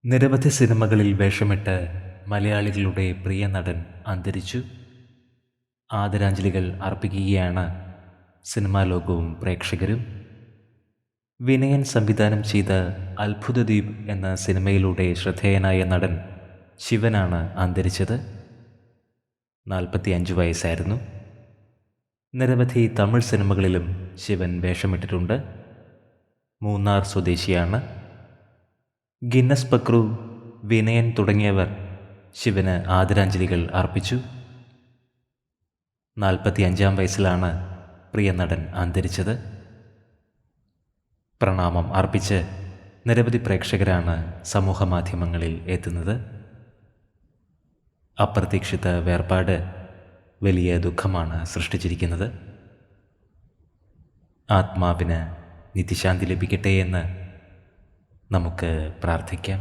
നിരവധി സിനിമകളിൽ വേഷമിട്ട് മലയാളികളുടെ പ്രിയ നടൻ അന്തരിച്ചു. ആദരാഞ്ജലികൾ അർപ്പിക്കുകയാണ് സിനിമാ ലോകവും പ്രേക്ഷകരും. വിനയൻ സംവിധാനം ചെയ്ത അത്ഭുതദ്വീപ് എന്ന സിനിമയിലൂടെ ശ്രദ്ധേയനായ നടൻ ശിവനാണ് അന്തരിച്ചത്. 45 വയസ്സായിരുന്നു. നിരവധി തമിഴ് സിനിമകളിലും ശിവൻ വേഷമിട്ടിട്ടുണ്ട്. മൂന്നാർ സ്വദേശിയാണ്. ഗിന്നസ് പക്രു, വിനയൻ തുടങ്ങിയവർ ശിവന് ആദരാഞ്ജലികൾ അർപ്പിച്ചു. 45-ാം വയസ്സിലാണ് പ്രിയ നടൻ അന്തരിച്ചത്. പ്രണാമം അർപ്പിച്ച് നിരവധി പ്രേക്ഷകരാണ് സമൂഹ മാധ്യമങ്ങളിൽ എത്തുന്നത്. അപ്രതീക്ഷിത വേർപാട് വലിയ ദുഃഖമാണ് സൃഷ്ടിച്ചിരിക്കുന്നത്. ആത്മാവിന് നിത്യശാന്തി ലഭിക്കട്ടെ എന്ന് നമുക്ക് പ്രാർത്ഥിക്കാം.